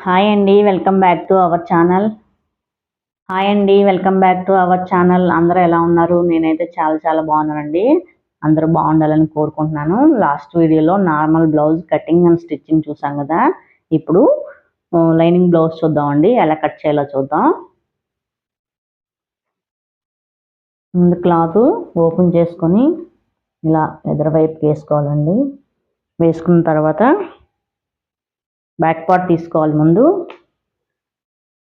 Hi అండి, welcome back to our channel. అందరూ ఎలా ఉన్నారు? నేనైతే చాలా చాలా బాగున్నానండి. అందరూ బాగుండాలని కోరుకుంటున్నాను. లాస్ట్ వీడియోలో normal blouse cutting and stitching చూసాం కదా. ఇప్పుడు లైనింగ్ బ్లౌజ్ చూద్దామండి, ఎలా కట్ చేయాలో చూద్దాం. ముందు క్లాత్ ఓపెన్ చేసుకొని ఇలా ఎదురువైపుకి వేసుకోవాలండి. వేసుకున్న తర్వాత బ్యాక్ పార్ట్ తీసుకోవాలి. ముందు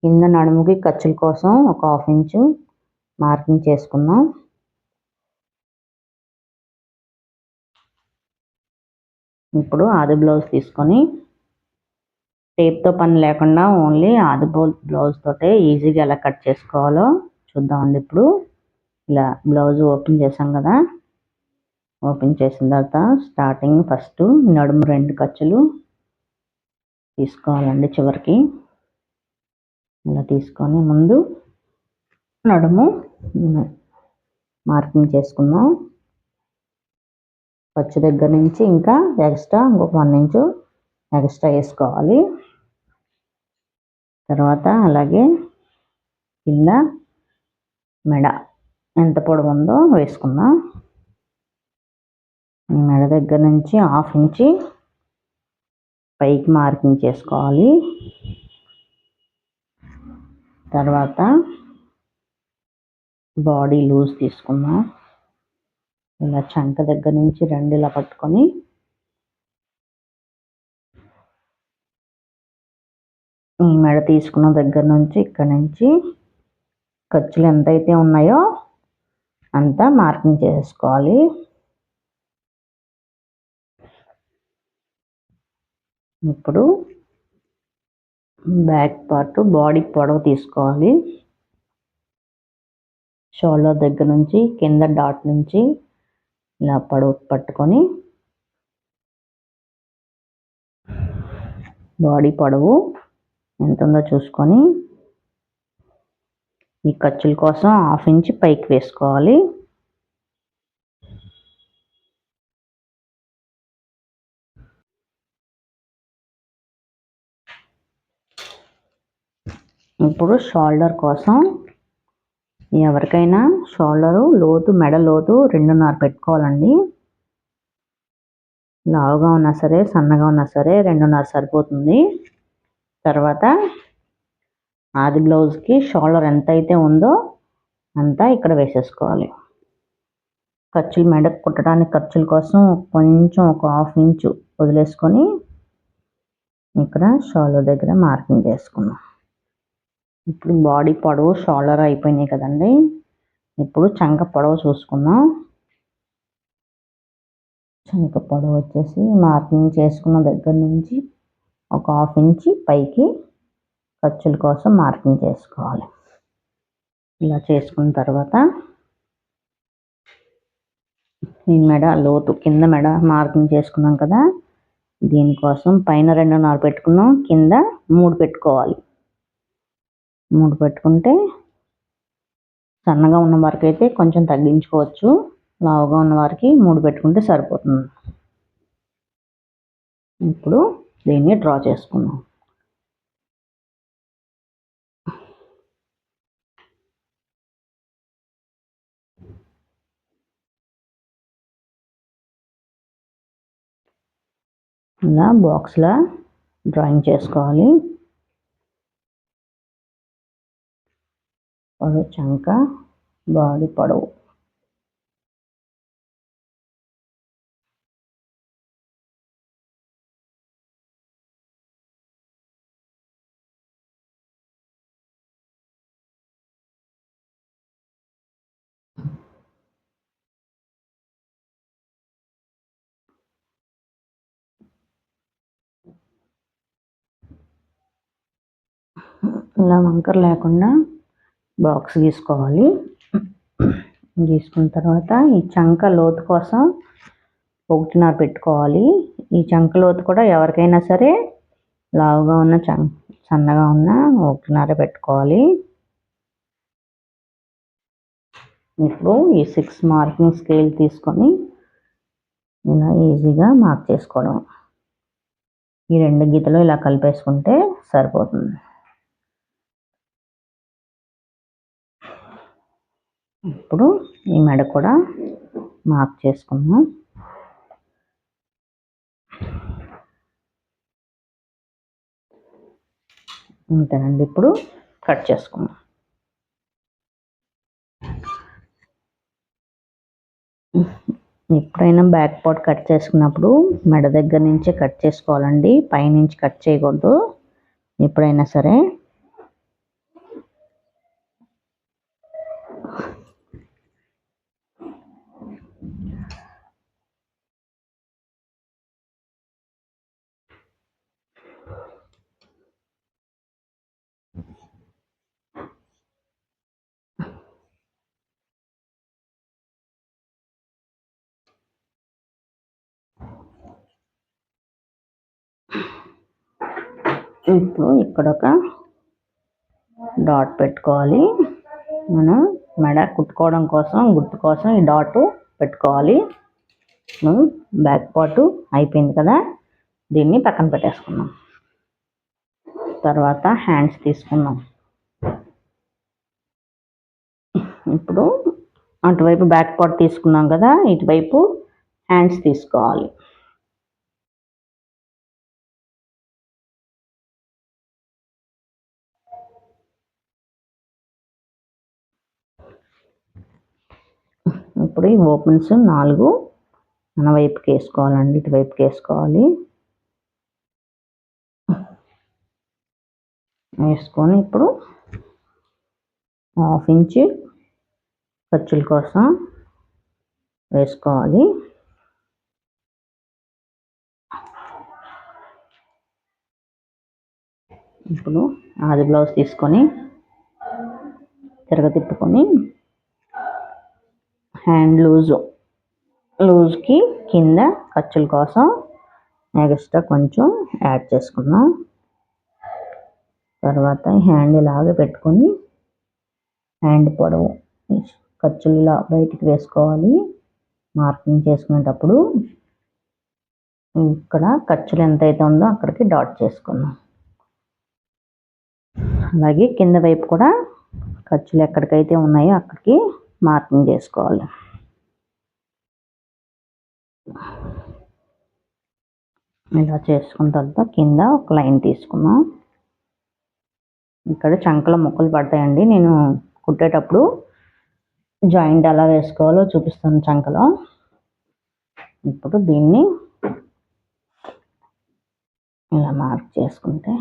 కింద నడుముకి ఖర్చుల కోసం ఒక 1/2 ఇంచు మార్కింగ్ చేసుకుందాం. ఇప్పుడు ఆది బ్లౌజ్ తీసుకొని టేప్తో పని లేకుండా ఓన్లీ ఆది బ్లౌజ్ తోటే ఈజీగా ఎలా కట్ చేసుకోవాలో చూద్దామండి. ఇప్పుడు ఇలా బ్లౌజ్ ఓపెన్ చేసాం కదా. ఓపెన్ చేసిన తర్వాత స్టార్టింగ్ ఫస్ట్ నడుము 2 ఖర్చులు తీసుకోవాలండి. చివరికి ఇలా తీసుకొని ముందు నడుము మార్కింగ్ చేసుకుందాం. ఖర్చు దగ్గర నుంచి ఇంకా ఎక్స్ట్రా ఇంకొక 1 ఇంచు ఎక్స్ట్రా వేసుకోవాలి. తర్వాత అలాగే కింద మెడ ఎంత పొడవు ఉందో వేసుకుందాం. మెడ దగ్గర నుంచి 1/2 ఇంచి పైకి మార్కింగ్ చేసుకోవాలి. తర్వాత బాడీ లూజ్ తీసుకుందాం. ఇలా చంక దగ్గర నుంచి 2 ఇలా పట్టుకొని ఈ మెడ తీసుకున్న దగ్గర నుంచి ఇక్కడ నుంచి ఖర్చులు ఎంతైతే ఉన్నాయో అంతా మార్కింగ్ చేసుకోవాలి. ఇప్పుడు బ్యాక్ పార్ట్ బాడీ పొడవు తీసుకోవాలి. షోల్డర్ దగ్గర నుంచి కింద డాట్ నుంచి ఇలా పొడవు పట్టుకొని బాడీ పొడవు ఎంత ఉందో చూసుకొని ఈ ఖర్చుల కోసం 1/2 ఇంచ్ పైకి వేసుకోవాలి. ఇప్పుడు షోల్డర్ కోసం ఎవరికైనా షోల్డరు లోతు, మెడ లోతు 2.5 పెట్టుకోవాలండి. లావుగా ఉన్నా సరే సన్నగా ఉన్నా సరే 2.5 సరిపోతుంది. తర్వాత ఆది బ్లౌజ్కి షోల్డర్ ఎంత అయితే ఉందో అంతా ఇక్కడ వేసేసుకోవాలి. ఖర్చులు మెడ కుట్టడానికి ఖర్చుల కోసం కొంచెం ఒక 1/2 ఇంచు వదిలేసుకొని ఇక్కడ షోల్డర్ దగ్గర మార్కింగ్ చేసుకున్నాం. ఇప్పుడు బాడీ పొడవు షోల్డర్ అయిపోయినాయి కదండి. ఇప్పుడు చంక పొడవు చూసుకుందాం. చంక పొడవు వచ్చేసి మార్కింగ్ చేసుకున్న దగ్గర నుంచి ఒక 1/2 ఇంచ్ పైకి ఖర్చుల కోసం మార్కింగ్ చేసుకోవాలి. ఇలా చేసుకున్న తర్వాత ఈ మెడ లోతు కింద మెడ మార్కింగ్ చేసుకున్నాం కదా. దీనికోసం పైన 2.5 పెట్టుకున్నాం, కింద 3 పెట్టుకోవాలి. 3 పెట్టుకుంటే సన్నగా ఉన్న వారికి అయితే కొంచెం తగ్గించుకోవచ్చు. లావుగా ఉన్న వారికి 3 పెట్టుకుంటే సరిపోతుంది. ఇప్పుడు దీన్ని డ్రా చేసుకుందాం. ఇలా బాక్స్లా డ్రాయింగ్ చేసుకోవాలి. పొడవు చంక, బాడీ పొడవు. ఇలా వంకర లేకుండా బాక్స్ గీసుకోవాలి. గీసుకున్న తర్వాత ఈ చంక లోతు కోసం 1.5 పెట్టుకోవాలి. ఈ చంక లోతు కూడా ఎవరికైనా సరే లావుగా ఉన్న సన్నగా ఉన్న 1.5 పెట్టుకోవాలి. ఇప్పుడు ఈ 6 మార్కింగ్ స్కేల్ తీసుకొని ఇలా ఈజీగా మార్క్ చేసుకోవడం. ఈ 2 గీతలు ఇలా కలిపేసుకుంటే సరిపోతుంది. ఇప్పుడు ఈ మెడ కూడా మార్క్ చేసుకుందాం. అంతేనండి. ఇప్పుడు కట్ చేసుకుందాం. ఎప్పుడైనా బ్యాక్ పార్ట్ కట్ చేసుకున్నప్పుడు మెడ దగ్గర నుంచే కట్ చేసుకోవాలండి, పైనుంచి కట్ చేయకూడదు ఎప్పుడైనా సరే. ఇప్పుడు ఇక్కడ ఒక డాట్ పెట్టుకోవాలి. మనం మెడ కుట్టుకోవడం కోసం, గుర్తు కోసం ఈ డాట్ పెట్టుకోవాలి. బ్యాక్ పార్ట్ అయిపోయింది కదా, దీన్ని పక్కన పెట్టేసుకుందాం. తర్వాత హ్యాండ్స్ తీసుకుందాం. ఇప్పుడు అటువైపు బ్యాక్ పార్ట్ తీసుకున్నాం కదా, ఇటువైపు హ్యాండ్స్ తీసుకోవాలి. ఇప్పుడు ఈ ఓపెన్స్ 4 మన వైపుకి వేసుకోవాలండి, ఇటువైపుకి వేసుకోవాలి. వేసుకొని ఇప్పుడు 1/2 ఇంచ్ ఖర్చుల కోసం వేసుకోవాలి. ఇప్పుడు ఆది బ్లౌజ్ తీసుకొని తిరగతిప్పుకొని హ్యాండ్ లూజ్కి కింద ఖర్చుల కోసం ఎక్స్ట్రా కొంచెం యాడ్ చేసుకున్నాం. తర్వాత హ్యాండ్ ఇలాగే పెట్టుకొని హ్యాండ్ పొడవు ఖర్చులు ఇలా బయటికి వేసుకోవాలి. మార్కింగ్ చేసుకునేటప్పుడు ఇక్కడ ఖర్చులు ఎంతైతే ఉందో అక్కడికి డాట్ చేసుకున్నాం. అలాగే కింద వైపు కూడా ఖర్చులు ఎక్కడికైతే ఉన్నాయో అక్కడికి మార్కింగ్ చేసుకోవాలి. ఇలా చేసుకున్న తర్వాత కింద ఒక లైన్ తీసుకున్నాం. ఇక్కడ చంకల ముక్కలు పడతాయండి, నేను కుట్టేటప్పుడు జాయింట్ ఎలా వేసుకోవాలో చూపిస్తాను చంకలో. ఇప్పుడు దీన్ని ఇలా మార్క్ చేసుకుంటే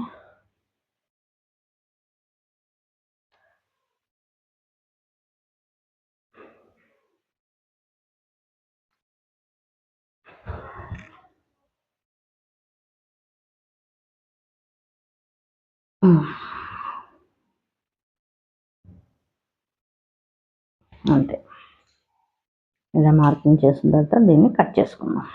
అంతే. ఇలా మార్కింగ్ చేసిన తర్వాత దీన్ని కట్ చేసుకుందాం.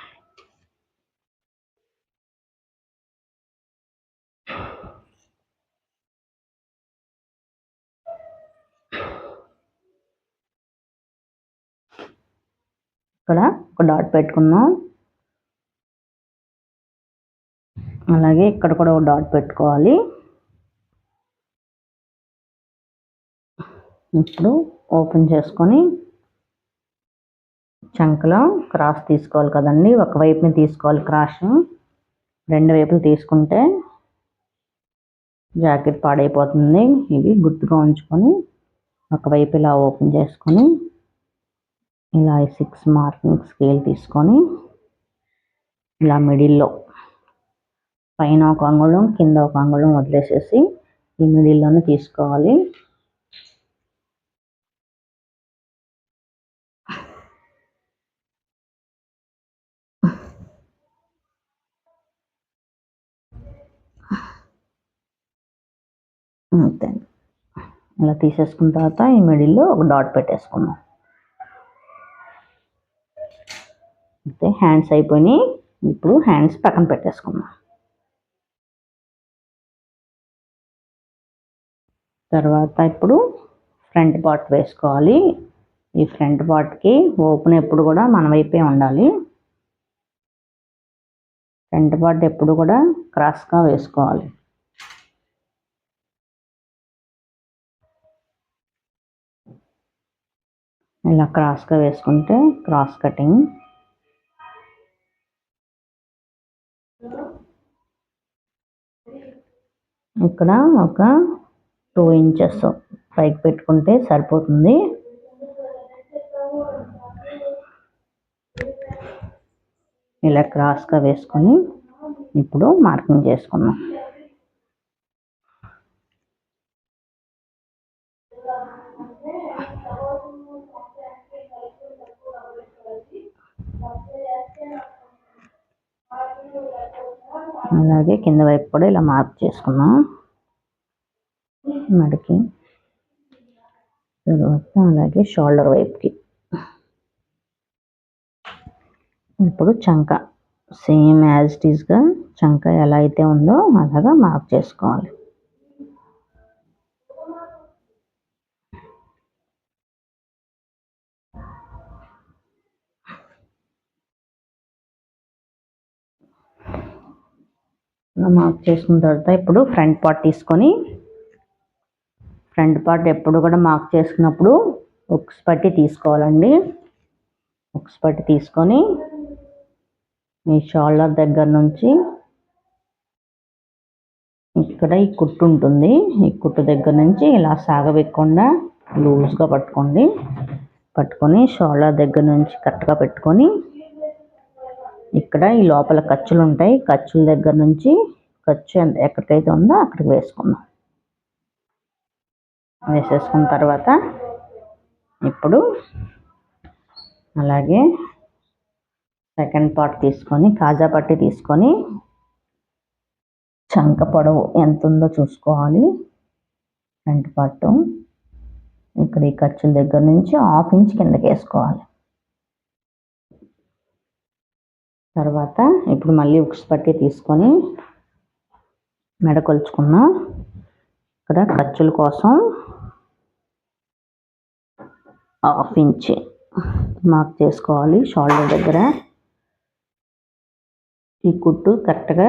ఇక్కడ ఒక డాట్ పెట్టుకున్నాం. అలాగే ఇక్కడ కూడా ఒక డాట్ పెట్టుకోవాలి. ఇప్పుడు ఓపెన్ చేసుకొని చంకలో క్రాస్ తీసుకోవాలి కదండి, ఒకవైపుని తీసుకోవాలి క్రాస్. 2 వైపులు తీసుకుంటే జాకెట్ పాడైపోతుంది. ఇవి గుర్తుగా ఉంచుకొని ఒకవైపు ఇలా ఓపెన్ చేసుకొని ఇలా 6 మార్కింగ్ స్కేల్ తీసుకొని ఇలా మిడిల్లో పైన ఒక అంగుళం కింద ఒక అంగుళం వదిలేసేసి ఈ మిడిల్లోనే తీసుకోవాలి. అంతే. ఇలా తీసేసుకున్న తర్వాత ఈ మిడిల్లో ఒక డాట్ పెట్టేసుకున్నాం. అయితే హ్యాండ్స్ అయిపోయినాయి. ఇప్పుడు హ్యాండ్స్ పక్కన పెట్టేసుకుందాం. తర్వాత ఇప్పుడు ఫ్రంట్ పార్ట్ వేసుకోవాలి. ఈ ఫ్రంట్ పార్ట్కి ఓపెన్ ఎప్పుడు కూడా మన వైపే ఉండాలి. ఫ్రంట్ పార్ట్ ఎప్పుడు కూడా క్రాస్గా వేసుకోవాలి. ఇలా క్రాస్గా వేసుకుంటే క్రాస్ కటింగ్. ఇక్కడ ఒక 2 ఇంచెస్ పైకి పెట్టుకుంటే సరిపోతుంది. ఇలా క్రాస్గా వేసుకొని ఇప్పుడు మార్కింగ్ చేసుకుందాం. అలాగే కింద వైపు కూడా ఇలా మార్క్ చేసుకున్నాం మెడకి. తర్వాత అలాగే షోల్డర్ వైపుకి. ఇప్పుడు చంక సేమ్ యాజ్ ఇట్ ఈస్గా చంక ఎలా అయితే ఉందో అలాగా మార్క్ చేసుకోవాలి. మార్క్ చేసుకున్న తర్వాత ఇప్పుడు ఫ్రంట్ పార్ట్ తీసుకొని, ఫ్రంట్ పార్ట్ ఎప్పుడు కూడా మార్క్ చేసుకున్నప్పుడు ఉక్స్ పట్టి తీసుకోవాలండి. ఉక్స్ పట్టి తీసుకొని ఈ షోల్డర్ దగ్గర నుంచి ఇక్కడ ఈ కుట్టు ఉంటుంది, ఈ కుట్టు దగ్గర నుంచి ఇలా సాగవేయకుండా లూజ్గా పట్టుకొని షోల్డర్ దగ్గర నుంచి కరెక్ట్గా పెట్టుకొని, ఇక్కడ ఈ లోపల ఖర్చులు ఉంటాయి, ఖర్చుల దగ్గర నుంచి ఖర్చు ఎక్కడికైతే ఉందో అక్కడికి వేసుకుందాం. వేసేసుకున్న తర్వాత ఇప్పుడు అలాగే సెకండ్ పార్ట్ తీసుకొని కాజా పట్టి తీసుకొని చంక పొడవు ఎంత ఉందో చూసుకోవాలి. ఫ్రంట్ పార్ట్ ఇక్కడ ఈ ఖర్చుల దగ్గర నుంచి 1/2 ఇంచ్ కిందకి వేసుకోవాలి. తర్వాత ఇప్పుడు మళ్ళీ ఉక్స్ పట్టి తీసుకొని మెడ కొలుచుకున్నాం. ఇక్కడ ఖర్చుల కోసం 1/2 ఇంచ్ మార్క్ చేసుకోవాలి. షోల్డర్ దగ్గర ఈ కుట్టు కరెక్ట్గా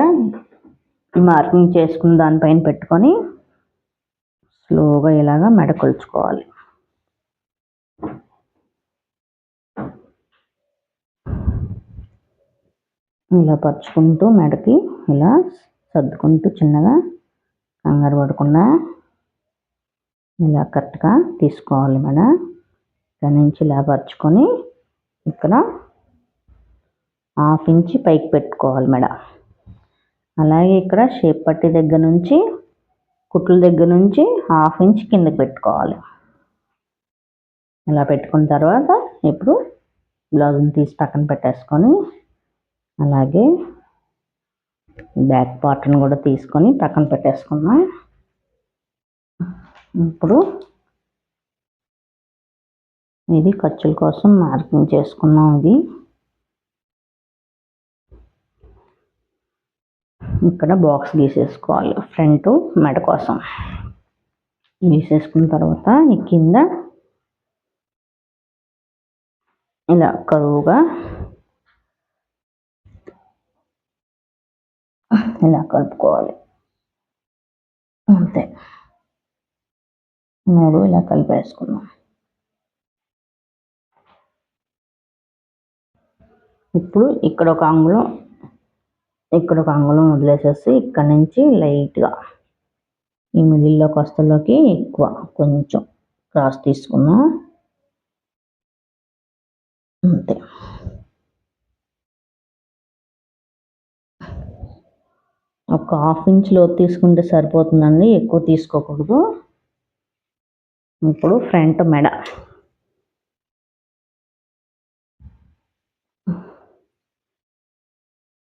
ఈ మార్కింగ్ చేసుకున్న దానిపైన పెట్టుకొని స్లోగా ఇలాగా మెడ కొలుచుకోవాలి. ఇలా పరుచుకుంటూ మెడకి ఇలా సర్దుకుంటూ చిన్నగా కంగారు పడకుండా ఇలా కరెక్ట్గా తీసుకోవాలి. మెడ ఇక్కడ నుంచి ఇలా పరుచుకొని ఇక్కడ 1/2 ఇంచ్ పైకి పెట్టుకోవాలి మెడ. అలాగే ఇక్కడ షేప్ పట్టి దగ్గర నుంచి కుట్ల దగ్గర నుంచి 1/2 ఇంచ్ కిందకి పెట్టుకోవాలి. ఇలా పెట్టుకున్న తర్వాత ఇప్పుడు బ్లౌజ్ని తీసి పక్కన పెట్టేసుకొని అలాగే బ్యాక్ పార్ట్ని కూడా తీసుకొని పక్కన పెట్టేసుకున్నాం. ఇప్పుడు ఇది ఖర్చుల కోసం మార్కింగ్ చేసుకున్నాం. ఇది ఇక్కడ బాక్స్ గీసేసుకోవాలి ఫ్రంట్ మెడ కోసం. గీసేసుకున్న తర్వాత ఈ కింద ఇలా కరువుగా ఇలా కలుపుకోవాలి. అంతే, 3 ఇలా కలిపేసుకున్నాం. ఇప్పుడు ఇక్కడ ఒక అంగుళం వదిలేసేసి ఇక్కడ నుంచి లైట్గా ఈ మిడిల్లోకి వస్తలోకి ఎక్కువ కొంచెం క్రాస్ తీసుకున్నాం. అంతే, ఒక 1/2 ఇంచ్ లోతు తీసుకుంటే సరిపోతుందండి, ఎక్కువ తీసుకోకూడదు. ఇప్పుడు ఫ్రంట్ మెడ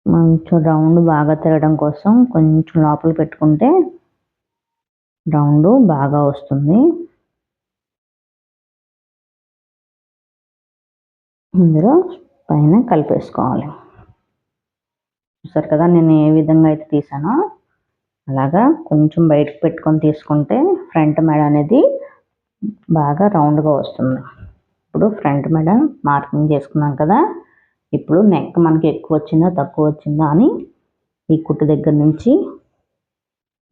కొంచెం రౌండ్ బాగా తిరగడం కోసం కొంచెం లోపల పెట్టుకుంటే రౌండ్ బాగా వస్తుంది. ఇందులో పైన కలిపేసుకోవాలి. చూసారు కదా నేను ఏ విధంగా అయితే తీసానో అలాగా కొంచెం బయటకు పెట్టుకొని తీసుకుంటే ఫ్రంట్ మెడ అనేది బాగా రౌండ్గా వస్తుంది. ఇప్పుడు ఫ్రంట్ మెడ మార్కింగ్ చేసుకున్నాం కదా, ఇప్పుడు నెక్ మనకి ఎక్కువ వచ్చిందా తక్కువ వచ్చిందా అని ఈ కుట్టు దగ్గర నుంచి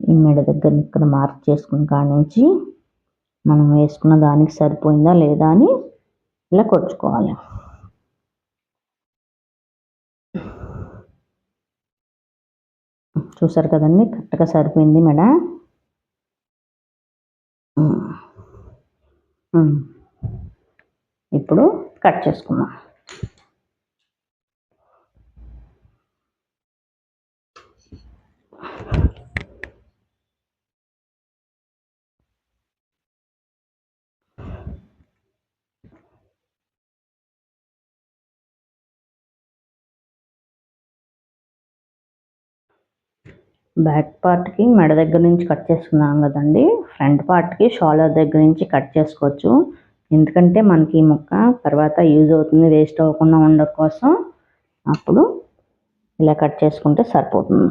ఈ మెడ దగ్గర ఇక్కడ మార్క్ చేసుకున్న కాడ నుంచి మనం వేసుకున్న దానికి సరిపోయిందా లేదా అని ఇలా కొలుచుకోవాలి. చూసారు కదండి, కరెక్ట్గా సరిపోయింది మెడ. ఇప్పుడు కట్ చేసుకుందాం. బ్యాక్ పార్ట్కి మెడ దగ్గర నుంచి కట్ చేసుకున్నాం కదండి, ఫ్రంట్ పార్ట్కి షోల్డర్ దగ్గర నుంచి కట్ చేసుకోవచ్చు. ఎందుకంటే మనకి ఈ ముక్క తర్వాత యూజ్ అవుతుంది, వేస్ట్ అవ్వకుండా ఉండడం కోసం అప్పుడు ఇలా కట్ చేసుకుంటే సరిపోతుంది.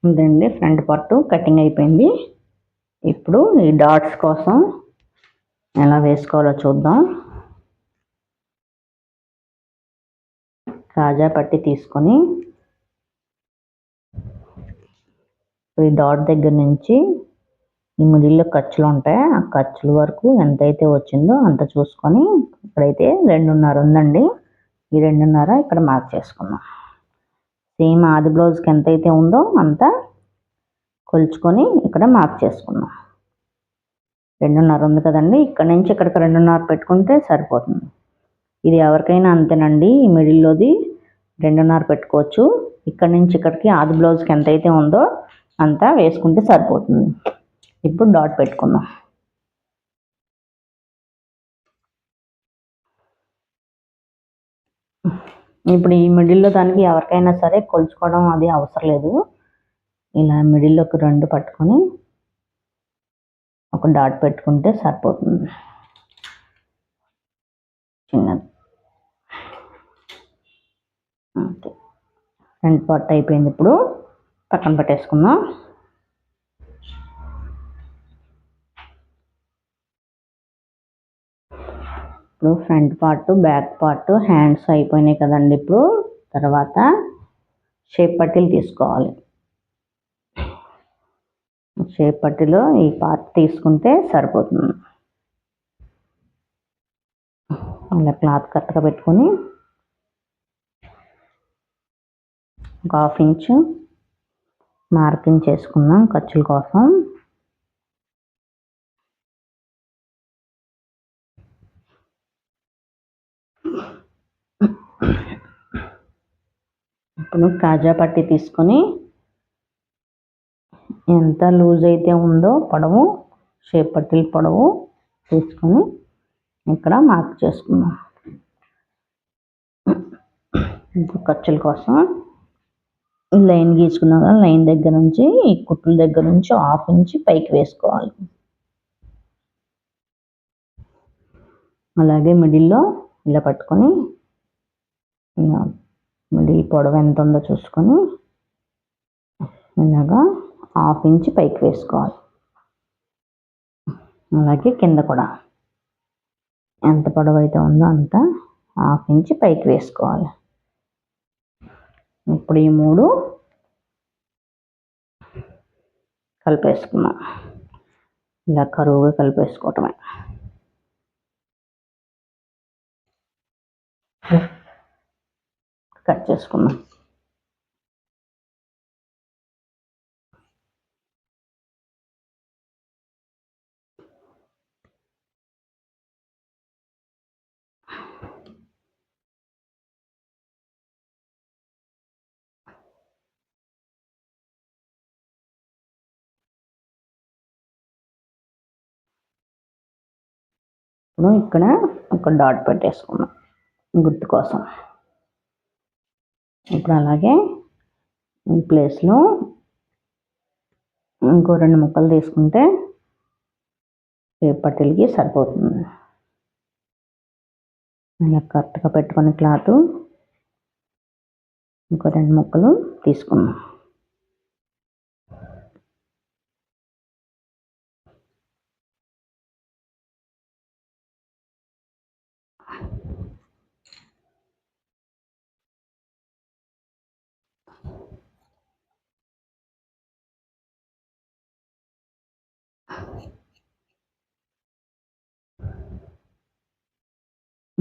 ఇదండి ఫ్రంట్ పార్ట్ కటింగ్ అయిపోయింది. ఇప్పుడు ఈ డాట్స్ కోసం ఎలా వేసుకోవాలో చూద్దాం. కాజా పట్టి తీసుకొని ఈ డాట్ దగ్గర నుంచి ఈ మిడిల్లో ఖర్చులు ఉంటాయి, ఆ ఖర్చుల వరకు ఎంతైతే వచ్చిందో అంత చూసుకొని ఇక్కడైతే 2.5 ఉందండి, ఈ 2.5 ఇక్కడ మార్క్ చేసుకున్నాం. సేమ్ ఆది బ్లౌజ్కి ఎంతైతే ఉందో అంత కొలుచుకొని ఇక్కడ మార్క్ చేసుకున్నాం. 2.5 ఉంది కదండి, ఇక్కడ నుంచి ఇక్కడికి 2.5 పెట్టుకుంటే సరిపోతుంది. ఇది ఎవరికైనా అంతేనండి, ఈ మిడిల్లోది 2.5 పెట్టుకోవచ్చు. ఇక్కడ నుంచి ఇక్కడికి ఆది బ్లౌజ్కి ఎంతైతే ఉందో అంతా వేసుకుంటే సరిపోతుంది. ఇప్పుడు డాట్ పెట్టుకుందాం. ఇప్పుడు ఈ మిడిల్లో దానికి ఎవరికైనా సరే కొలుచుకోవడం అది అవసరం లేదు. ఇలా మిడిల్లోకి 2 పట్టుకొని ఒక డాట్ పెట్టుకుంటే సరిపోతుంది, చిన్నది. ఓకే, ఫ్రంట్ పార్ట్ అయిపోయింది. ఇప్పుడు పక్కన పెట్టేసుకుందాం. ఇప్పుడు front part, back part, hands అయిపోయినాయి కదండి. ఇప్పుడు తర్వాత షేప్ పట్టీలు తీసుకోవాలి. షేప్ పట్టీలో ఈ పార్ట్ తీసుకుంటే సరిపోతుంది. ఇలా క్లాత్ కరెక్ట్గా పెట్టుకొని ఒక 1/2 ఇంచు మార్కింగ్ చేసుకుందాం ఖర్చుల కోసం. ఇప్పుడు కాజా పట్టి తీసుకొని ఎంత లూజ్ అయితే ఉందో పొడవు, షేప్ పట్టీల పొడవు తీసుకొని ఇక్కడ మార్క్ చేసుకుందాం. ఇప్పుడు ఖర్చుల కోసం లైన్ గీసుకున్నాం కదా, లైన్ దగ్గర నుంచి ఈ కుట్ల దగ్గర నుంచి 1/2 ఇంచ్ పైకి వేసుకోవాలి. అలాగే మిడిల్లో ఇలా పట్టుకొని మిడిల్ పొడవు ఎంత ఉందో చూసుకొని ఇలాగా 1/2 ఇంచ్ పైకి వేసుకోవాలి. అలాగే కింద కూడా ఎంత పొడవు అయితే ఉందో అంత 1/2 ఇంచ్ పైకి వేసుకోవాలి. ఇప్పుడు ఈ 3 కలిపేసుకున్నాం. ఇలా కరువుగా కలిపేసుకోవటమే. కట్ చేసుకున్నాం. ఇప్పుడు ఇక్కడ ఒక డాట్ పెట్టేసుకున్నాం గుర్తు కోసం. ఇప్పుడు అలాగే ఈ ప్లేస్లో ఇంకో 2 ముక్కలు తీసుకుంటే పట్టీలకి సరిపోతుంది. ఇలా కరెక్ట్గా పెట్టుకొని క్లాత్ ఇంకో 2 ముక్కలు తీసుకున్నాం.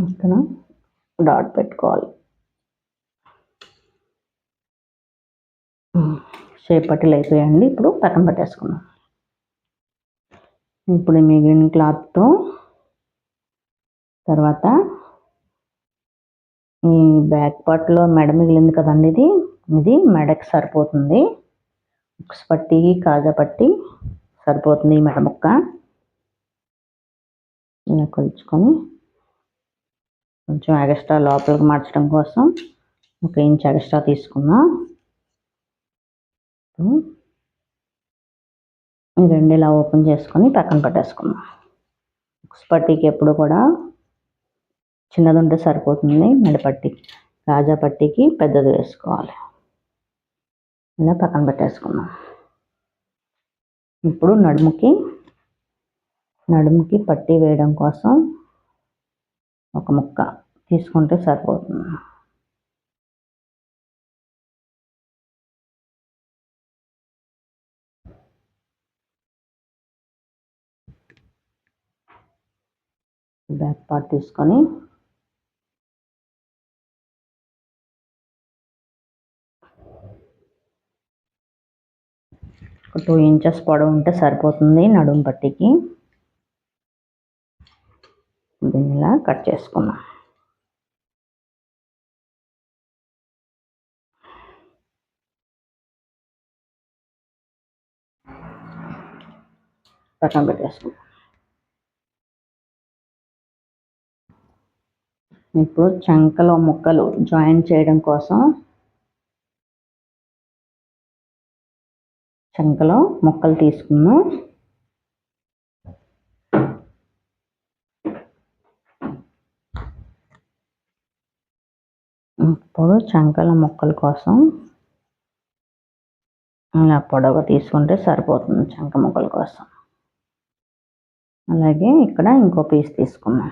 ఇక్కడ డాట్ పెట్టుకోవాలి. షేప్ పట్టీలు అయిపోయాయండి. ఇప్పుడు పక్కన పెట్టేసుకున్నాం. ఇప్పుడు మిగిలిన క్లాత్తో తర్వాత ఈ బ్యాక్ పార్ట్లో మెడ మిగిలింది కదండి, ఇది మెడకి సరిపోతుంది. ఉక్స్ పట్టి కాజా పట్టి సరిపోతుంది ఈ మెడ ముక్క. ఇలా కొలుచుకొని కొంచెం ఎక్స్ట్రా లోపలికి మార్చడం కోసం 1 ఇంచ్ ఎక్స్ట్రా తీసుకున్నా. ఈ 2 ఇలా ఓపెన్ చేసుకొని పక్కన పెట్టేసుకున్నాం. ఉక్స్ పట్టీకి ఎప్పుడు కూడా చిన్నది ఉంటే సరిపోతుంది మెడపట్టి, కాజా పట్టీకి పెద్దది వేసుకోవాలి. ఇలా పక్కన పెట్టేసుకున్నాం. ఇప్పుడు నడుముకి పట్టీ వేయడం కోసం ఒక ముక్క తీసుకుంటే సరిపోతుంది. బ్యాక్ పార్ట్ తీసుకొని ఒక 2 ఇంచెస్ పొడవు ఉంటే సరిపోతుంది నడుము పట్టీకి. దీన్ని ఇలా కట్ చేసుకున్నాం. పక్కన పెట్టేసుకున్నాం. ఇప్పుడు చంకలో ముక్కలు జాయిన్ చేయడం కోసం చంకలో ముక్కలు తీసుకున్నాం. ఇప్పుడు చంకల ముక్కల కోసం ఇలా పొడవు తీసుకుంటే సరిపోతుంది చంక ముక్కల కోసం. అలాగే ఇక్కడ ఇంకో పీస్ తీసుకున్నాం.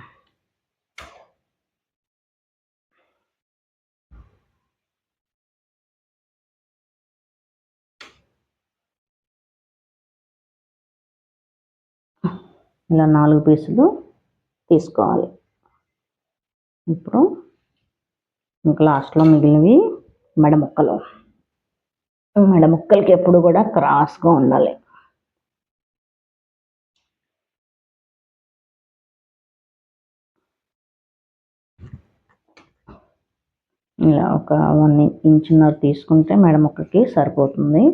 ఇలా 4 పీసులు తీసుకోవాలి. ఇప్పుడు ఇంకా లాస్ట్లో మిగిలినవి మెడ ముక్కలకి ఎప్పుడు కూడా క్రాస్గా ఉండాలి. ఇలా ఒక 1 ఇంచున్నర తీసుకుంటే మెడ ముక్కకి సరిపోతుంది.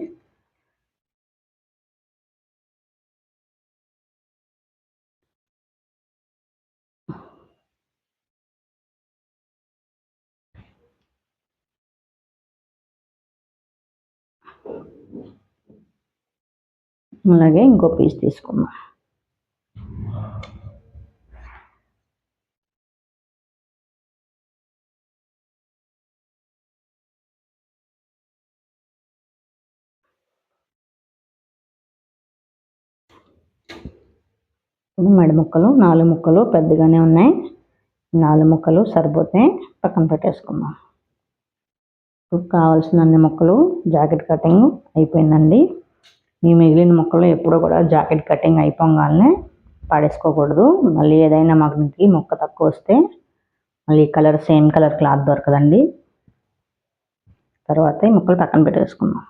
అలాగే ఇంకో పీస్ తీసుకున్నాం. ఇప్పుడు మెడ ముక్కలు 4 ముక్కలు పెద్దగానే ఉన్నాయి. 4 ముక్కలు సరిపోతే పక్కన పెట్టేసుకున్నాం. ఇప్పుడు కావాల్సిన అన్ని ముక్కలు జాకెట్ కటింగ్ అయిపోయిందండి. ఈ మిగిలిన ముక్కలు ఎప్పుడూ కూడా జాకెట్ కటింగ్ అయిపోగానే పాడేసుకోకూడదు. మళ్ళీ ఏదైనా మనకి ముక్క తక్కువ వస్తే మళ్ళీ సేమ్ కలర్ క్లాత్ దొరకదండి. తర్వాత ఈ ముక్కలు పక్కన పెట్టేసుకున్నాం.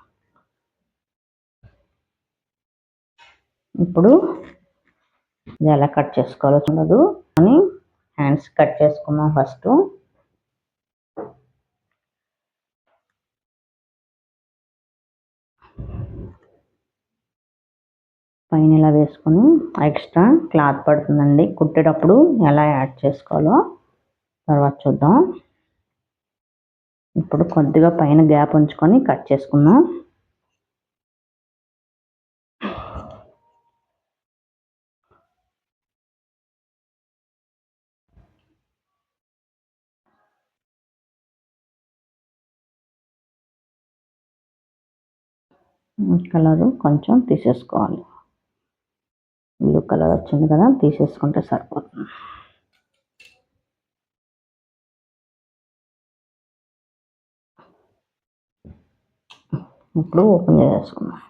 ఇప్పుడు ఇది ఎలా కట్ చేసుకోవాలో చూడదు అని హ్యాండ్స్ కట్ చేసుకున్నాం. ఫస్ట్ పైన ఇలా వేసుకొని ఎక్స్ట్రా క్లాత్ పడుతుందండి, కుట్టేటప్పుడు ఎలా యాడ్ చేసుకోవాలో తర్వాత చూద్దాం. ఇప్పుడు కొద్దిగా పైన గ్యాప్ ఉంచుకొని కట్ చేసుకుందాం. కలరు కొంచెం తీసేసుకోవాలి, బ్లూ కలర్ వచ్చింది కదా, తీసేసుకుంటే సరిపోతుంది. ఇప్పుడు ఓపెన్ చేసేసుకుందాం.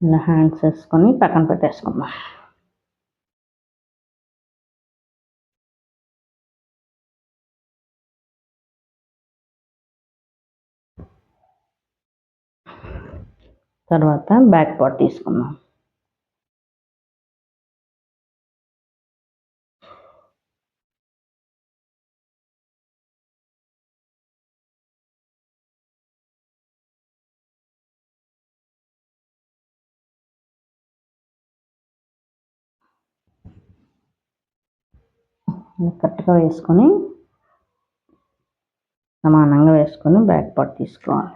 ఇలా హ్యాండ్స్ వేసుకొని పక్కన పెట్టేసుకుందాం. తర్వాత బ్యాక్ పార్ట్ తీసుకుందాం. కరెక్ట్గా వేసుకొని సమానంగా వేసుకొని బ్యాక్ పార్ట్ తీసుకోవాలి.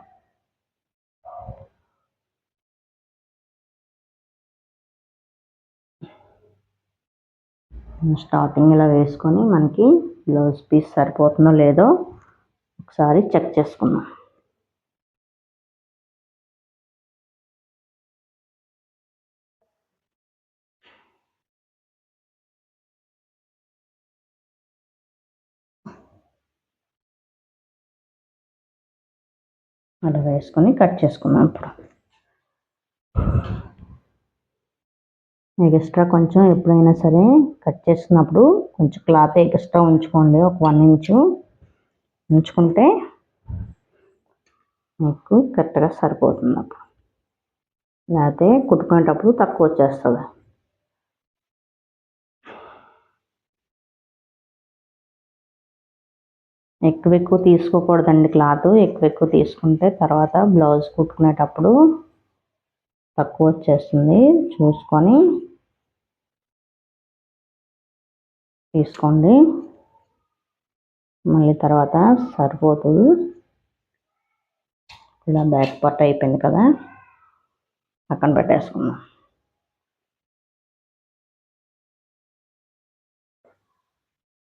స్టార్టింగ్ ఇలా వేసుకొని మనకి బ్లౌజ్ పీస్ సరిపోతుందో లేదో ఒకసారి చెక్ చేసుకుందాం. అలా వేసుకొని కట్ చేసుకుందాం. ఇప్పుడు ఎక్స్ట్రా కొంచెం ఎప్పుడైనా సరే కట్ చేసినప్పుడు కొంచెం క్లాత్ ఎక్స్ట్రా ఉంచుకోండి, ఒక 1 ఇంచు ఉంచుకుంటే మీకు కరెక్ట్గా సరిపోతుంది. అప్పుడు లేకపోతే కుట్టుకునేటప్పుడు తక్కువ వచ్చేస్తుంది. ఎక్కువ తీసుకోకూడదండి, క్లాత్ ఎక్కువ తీసుకుంటే తర్వాత బ్లౌజ్ కుట్టుకునేటప్పుడు తక్కువ వచ్చేస్తుంది. చూసుకొని తీసుకోండి, మళ్ళీ తర్వాత సరిపోతుంది. ఇలా బ్యాక్ పార్ట్ అయిపోయింది కదా, పక్కన పెట్టేసుకుందాం.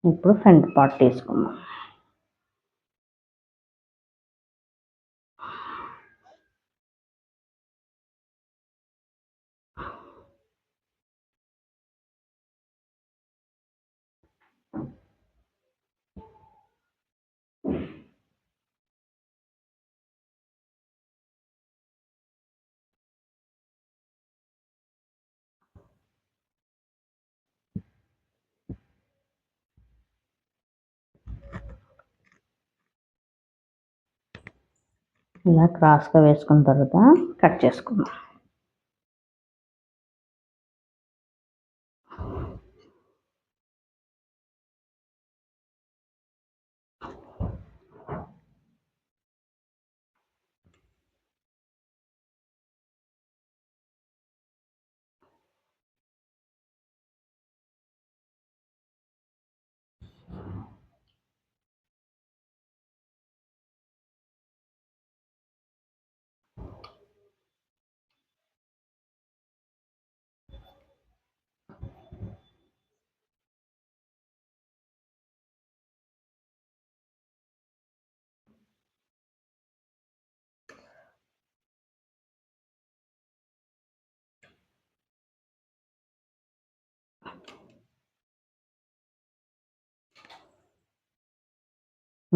ఇప్పుడు ఫ్రంట్ పార్ట్ తీసుకుందాం. ఇలా క్రాస్గా వేసుకున్న తర్వాత కట్ చేసుకుందాం.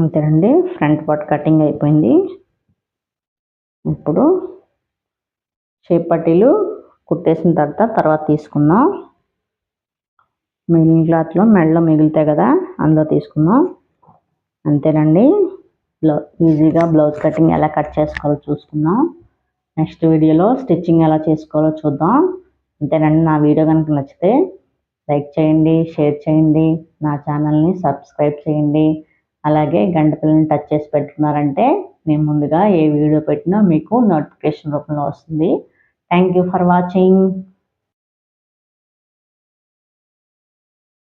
అంతేనండి, ఫ్రంట్ పార్ట్ కటింగ్ అయిపోయింది. ఇప్పుడు షేప్ పట్టీలు కుట్టేసిన తర్వాత తీసుకుందాం. మిగిలిన క్లాత్లో మెడలో మిగులుతాయి కదా, అందులో తీసుకుందాం. అంతేనండి, ఈజీగా బ్లౌజ్ కటింగ్ ఎలా కట్ చేసుకోవాలో చూసుకుందాం. నెక్స్ట్ వీడియోలో స్టిచ్చింగ్ ఎలా చేసుకోవాలో చూద్దాం. అంతేనండి, నా వీడియో కనుక నచ్చితే లైక్ చేయండి, షేర్ చేయండి, నా ఛానల్ని సబ్స్క్రైబ్ చేయండి. అలాగే గంట పిల్లని టచ్ చేసి పెట్టుకున్నారంటే నేను ముందుగా ఏ వీడియో పెట్టినా మీకు నోటిఫికేషన్ రూపంలో వస్తుంది. Thank you for watching.